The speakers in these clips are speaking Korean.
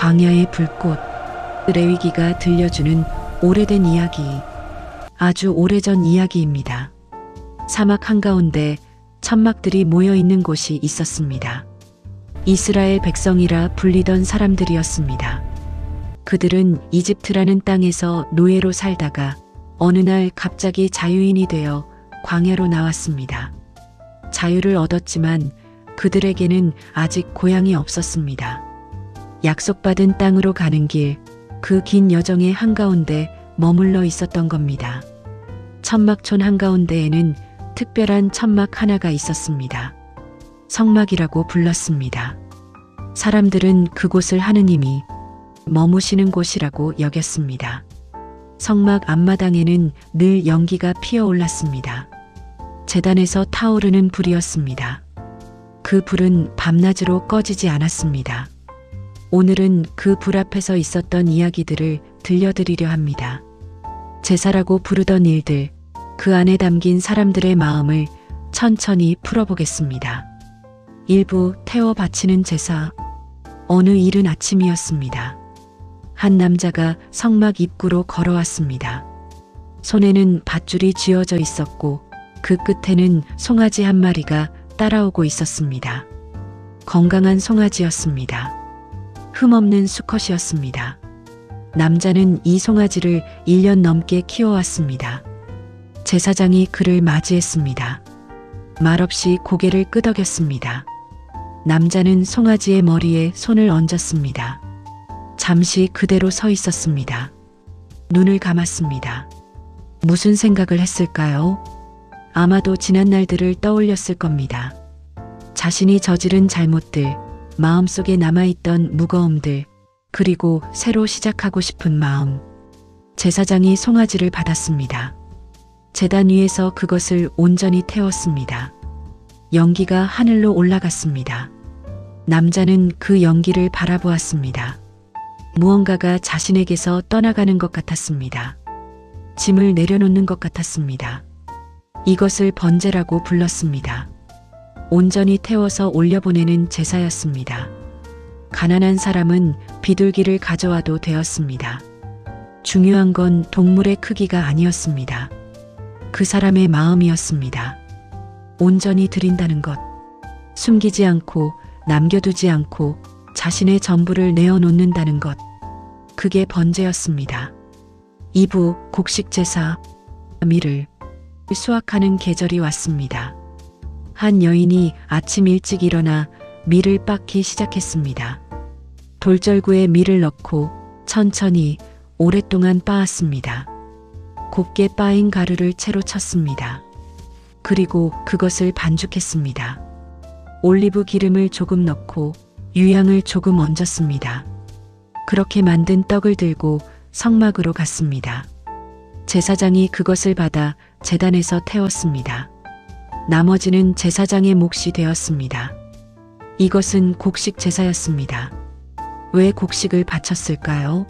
광야의 불꽃, 레위기가 들려주는 오래된 이야기, 아주 오래전 이야기입니다. 사막 한가운데 천막들이 모여 있는 곳이 있었습니다. 이스라엘 백성이라 불리던 사람들이었습니다. 그들은 이집트라는 땅에서 노예로 살다가 어느 날 갑자기 자유인이 되어 광야로 나왔습니다. 자유를 얻었지만 그들에게는 아직 고향이 없었습니다. 약속받은 땅으로 가는 길, 그 긴 여정의 한가운데 머물러 있었던 겁니다. 천막촌 한가운데에는 특별한 천막 하나가 있었습니다. 성막이라고 불렀습니다. 사람들은 그곳을 하느님이 머무시는 곳이라고 여겼습니다. 성막 앞마당에는 늘 연기가 피어올랐습니다. 제단에서 타오르는 불이었습니다. 그 불은 밤낮으로 꺼지지 않았습니다. 오늘은 그 불 앞에서 있었던 이야기들을 들려드리려 합니다. 제사라고 부르던 일들, 그 안에 담긴 사람들의 마음을 천천히 풀어보겠습니다. 일부 태워 바치는 제사. 어느 이른 아침이었습니다. 한 남자가 성막 입구로 걸어왔습니다. 손에는 밧줄이 쥐어져 있었고 그 끝에는 송아지 한 마리가 따라오고 있었습니다. 건강한 송아지였습니다. 흠없는 수컷이었습니다. 남자는 이 송아지를 1년 넘게 키워왔습니다. 제사장이 그를 맞이했습니다. 말없이 고개를 끄덕였습니다. 남자는 송아지의 머리에 손을 얹었습니다. 잠시 그대로 서 있었습니다. 눈을 감았습니다. 무슨 생각을 했을까요? 아마도 지난 날들을 떠올렸을 겁니다. 자신이 저지른 잘못들, 마음속에 남아있던 무거움들, 그리고 새로 시작하고 싶은 마음. 제사장이 송아지를 받았습니다. 제단 위에서 그것을 온전히 태웠습니다. 연기가 하늘로 올라갔습니다. 남자는 그 연기를 바라보았습니다. 무언가가 자신에게서 떠나가는 것 같았습니다. 짐을 내려놓는 것 같았습니다. 이것을 번제라고 불렀습니다. 온전히 태워서 올려보내는 제사였습니다. 가난한 사람은 비둘기를 가져와도 되었습니다. 중요한 건 동물의 크기가 아니었습니다. 그 사람의 마음이었습니다. 온전히 드린다는 것. 숨기지 않고 남겨두지 않고 자신의 전부를 내어놓는다는 것. 그게 번제였습니다. 2부 곡식 제사. 밀을 수확하는 계절이 왔습니다. 한 여인이 아침 일찍 일어나 밀을 빻기 시작했습니다. 돌절구에 밀을 넣고 천천히 오랫동안 빻았습니다. 곱게 빻은 가루를 채로 쳤습니다. 그리고 그것을 반죽했습니다. 올리브 기름을 조금 넣고 유향을 조금 얹었습니다. 그렇게 만든 떡을 들고 성막으로 갔습니다. 제사장이 그것을 받아 제단에서 태웠습니다. 나머지는 제사장의 몫이 되었습니다. 이것은 곡식 제사였습니다. 왜 곡식을 바쳤을까요?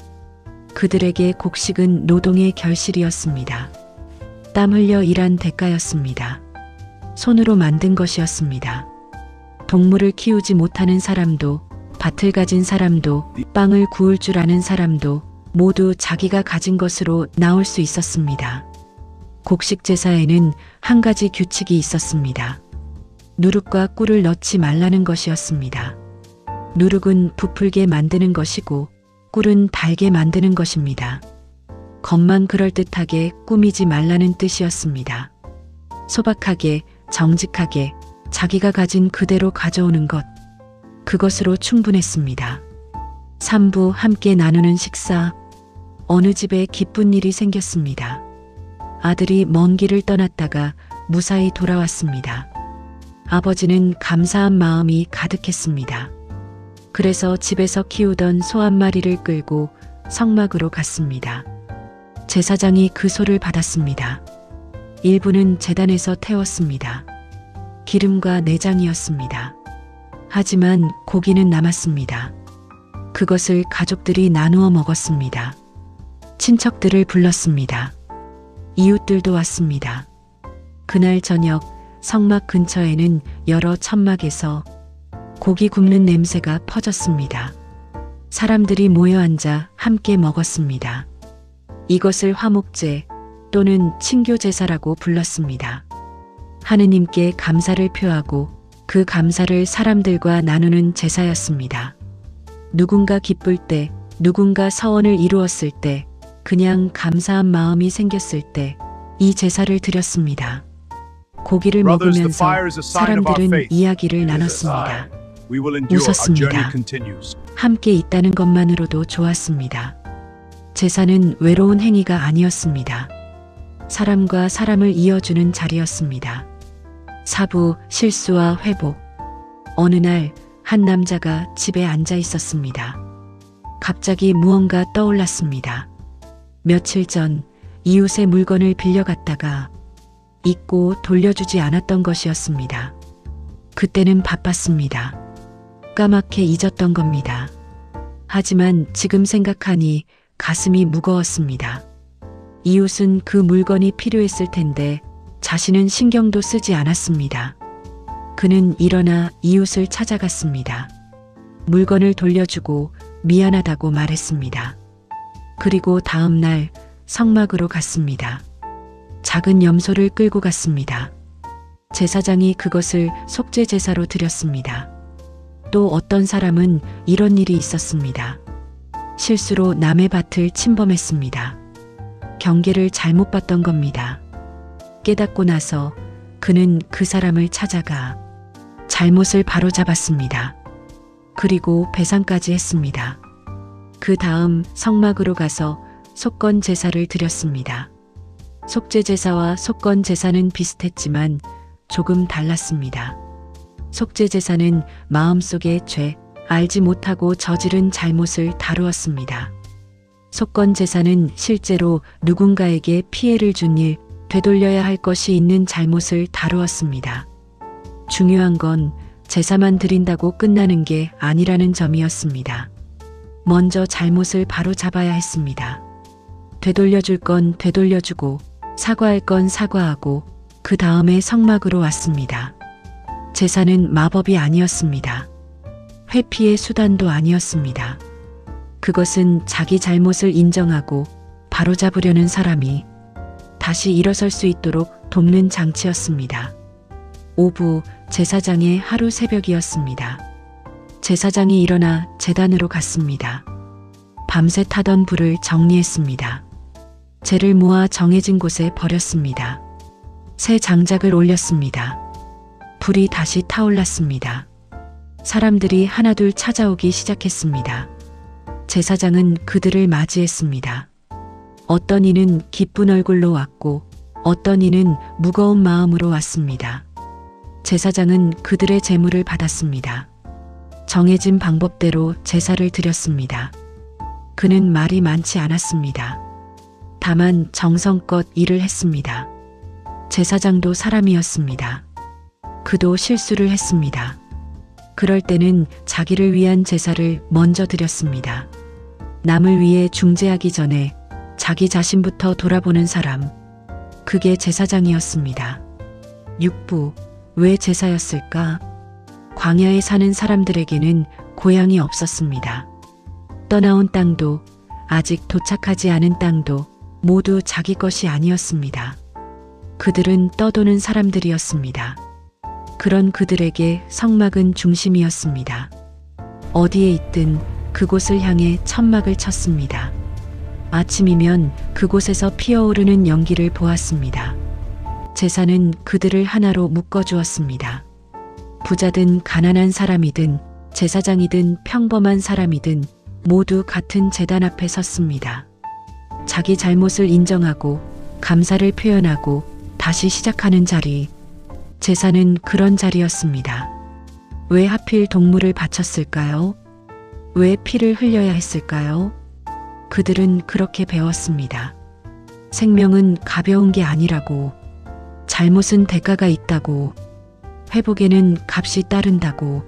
그들에게 곡식은 노동의 결실이었습니다. 땀 흘려 일한 대가였습니다. 손으로 만든 것이었습니다. 동물을 키우지 못하는 사람도, 밭을 가진 사람도, 빵을 구울 줄 아는 사람도 모두 자기가 가진 것으로 나올 수 있었습니다. 곡식 제사에는 한 가지 규칙이 있었습니다. 누룩과 꿀을 넣지 말라는 것이었습니다. 누룩은 부풀게 만드는 것이고 꿀은 달게 만드는 것입니다. 겉만 그럴듯하게 꾸미지 말라는 뜻이었습니다. 소박하게, 정직하게 자기가 가진 그대로 가져오는 것. 그것으로 충분했습니다. 3부 함께 나누는 식사. 어느 집에 기쁜 일이 생겼습니다. 아들이 먼 길을 떠났다가 무사히 돌아왔습니다. 아버지는 감사한 마음이 가득했습니다. 그래서 집에서 키우던 소 한 마리를 끌고 성막으로 갔습니다. 제사장이 그 소를 받았습니다. 일부는 제단에서 태웠습니다. 기름과 내장이었습니다. 하지만 고기는 남았습니다. 그것을 가족들이 나누어 먹었습니다. 친척들을 불렀습니다. 이웃들도 왔습니다. 그날 저녁 성막 근처에는 여러 천막에서 고기 굽는 냄새가 퍼졌습니다. 사람들이 모여 앉아 함께 먹었습니다. 이것을 화목제 또는 친교제사라고 불렀습니다. 하느님께 감사를 표하고 그 감사를 사람들과 나누는 제사였습니다. 누군가 기쁠 때, 누군가 서원을 이루었을 때, 그냥 감사한 마음이 생겼을 때 이 제사를 드렸습니다. 고기를 먹으면서 사람들은 이야기를 나눴습니다. 웃었습니다. 함께 있다는 것만으로도 좋았습니다. 제사는 외로운 행위가 아니었습니다. 사람과 사람을 이어주는 자리였습니다. 사부, 실수와 회복. 어느 날 한 남자가 집에 앉아 있었습니다. 갑자기 무언가 떠올랐습니다. 며칠 전 이웃의 물건을 빌려갔다가 잊고 돌려주지 않았던 것이었습니다. 그때는 바빴습니다. 까맣게 잊었던 겁니다. 하지만 지금 생각하니 가슴이 무거웠습니다. 이웃은 그 물건이 필요했을 텐데 자신은 신경도 쓰지 않았습니다. 그는 일어나 이웃을 찾아갔습니다. 물건을 돌려주고 미안하다고 말했습니다. 그리고 다음 날 성막으로 갔습니다. 작은 염소를 끌고 갔습니다. 제사장이 그것을 속죄제사로 드렸습니다. 또 어떤 사람은 이런 일이 있었습니다. 실수로 남의 밭을 침범했습니다. 경계를 잘못 봤던 겁니다. 깨닫고 나서 그는 그 사람을 찾아가 잘못을 바로잡았습니다. 그리고 배상까지 했습니다. 그 다음 성막으로 가서 속건 제사를 드렸습니다. 속죄 제사와 속건 제사는 비슷했지만 조금 달랐습니다. 속죄 제사는 마음속의 죄, 알지 못하고 저지른 잘못을 다루었습니다. 속건 제사는 실제로 누군가에게 피해를 준 일, 되돌려야 할 것이 있는 잘못을 다루었습니다. 중요한 건 제사만 드린다고 끝나는 게 아니라는 점이었습니다. 먼저 잘못을 바로 잡아야 했습니다. 되돌려줄 건 되돌려주고 사과할 건 사과하고 그 다음에 성막으로 왔습니다. 제사는 마법이 아니었습니다. 회피의 수단도 아니었습니다. 그것은 자기 잘못을 인정하고 바로잡으려는 사람이 다시 일어설 수 있도록 돕는 장치였습니다. 오후 제사장의 하루 새벽이었습니다. 제사장이 일어나 제단으로 갔습니다. 밤새 타던 불을 정리했습니다. 재를 모아 정해진 곳에 버렸습니다. 새 장작을 올렸습니다. 불이 다시 타올랐습니다. 사람들이 하나둘 찾아오기 시작했습니다. 제사장은 그들을 맞이했습니다. 어떤 이는 기쁜 얼굴로 왔고 어떤 이는 무거운 마음으로 왔습니다. 제사장은 그들의 제물을 받았습니다. 정해진 방법대로 제사를 드렸습니다. 그는 말이 많지 않았습니다. 다만 정성껏 일을 했습니다. 제사장도 사람이었습니다. 그도 실수를 했습니다. 그럴 때는 자기를 위한 제사를 먼저 드렸습니다. 남을 위해 중재하기 전에 자기 자신부터 돌아보는 사람, 그게 제사장이었습니다. 6부, 왜 제사였을까? 광야에 사는 사람들에게는 고향이 없었습니다. 떠나온 땅도 아직 도착하지 않은 땅도 모두 자기 것이 아니었습니다. 그들은 떠도는 사람들이었습니다. 그런 그들에게 성막은 중심이었습니다. 어디에 있든 그곳을 향해 천막을 쳤습니다. 아침이면 그곳에서 피어오르는 연기를 보았습니다. 제사는 그들을 하나로 묶어주었습니다. 부자든 가난한 사람이든 제사장이든 평범한 사람이든 모두 같은 제단 앞에 섰습니다. 자기 잘못을 인정하고 감사를 표현하고 다시 시작하는 자리, 제사는 그런 자리였습니다. 왜 하필 동물을 바쳤을까요? 왜 피를 흘려야 했을까요? 그들은 그렇게 배웠습니다. 생명은 가벼운 게 아니라고, 잘못은 대가가 있다고, 회복에는 값이 따른다고.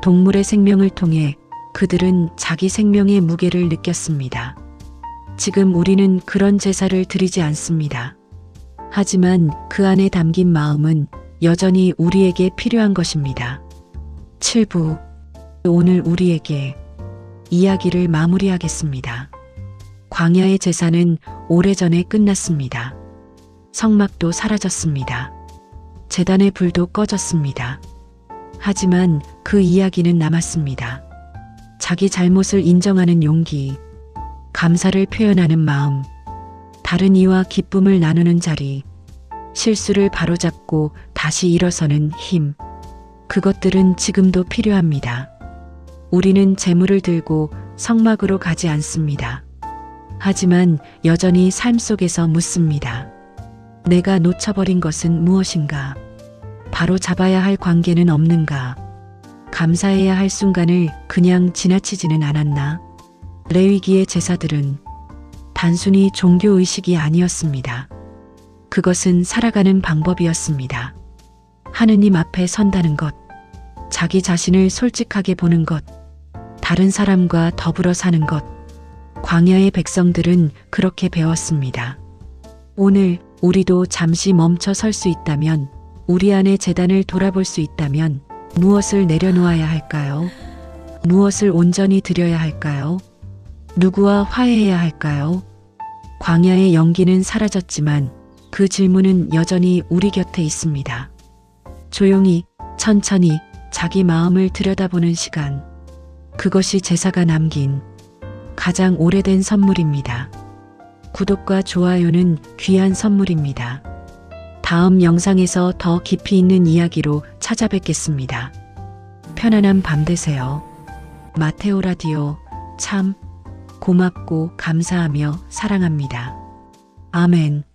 동물의 생명을 통해 그들은 자기 생명의 무게를 느꼈습니다. 지금 우리는 그런 제사를 드리지 않습니다. 하지만 그 안에 담긴 마음은 여전히 우리에게 필요한 것입니다. 7부, 오늘 우리에게 이야기를 마무리하겠습니다. 광야의 제사는 오래전에 끝났습니다. 성막도 사라졌습니다. 제단의 불도 꺼졌습니다. 하지만 그 이야기는 남았습니다. 자기 잘못을 인정하는 용기, 감사를 표현하는 마음, 다른 이와 기쁨을 나누는 자리, 실수를 바로잡고 다시 일어서는 힘, 그것들은 지금도 필요합니다. 우리는 재물을 들고 성막으로 가지 않습니다. 하지만 여전히 삶 속에서 묻습니다. 내가 놓쳐버린 것은 무엇인가? 바로 잡아야 할 관계는 없는가? 감사해야 할 순간을 그냥 지나치지는 않았나? 레위기의 제사들은 단순히 종교의식이 아니었습니다. 그것은 살아가는 방법이었습니다. 하느님 앞에 선다는 것, 자기 자신을 솔직하게 보는 것, 다른 사람과 더불어 사는 것, 광야의 백성들은 그렇게 배웠습니다. 오늘 우리도 잠시 멈춰 설 수 있다면, 우리 안의 제단을 돌아볼 수 있다면 무엇을 내려놓아야 할까요? 무엇을 온전히 드려야 할까요? 누구와 화해해야 할까요? 광야의 연기는 사라졌지만 그 질문은 여전히 우리 곁에 있습니다. 조용히, 천천히 자기 마음을 들여다보는 시간. 그것이 제사가 남긴 가장 오래된 선물입니다. 구독과 좋아요는 귀한 선물입니다. 다음 영상에서 더 깊이 있는 이야기로 찾아뵙겠습니다. 편안한 밤 되세요. 마테오 라디오 참 고맙고 감사하며 사랑합니다. 아멘.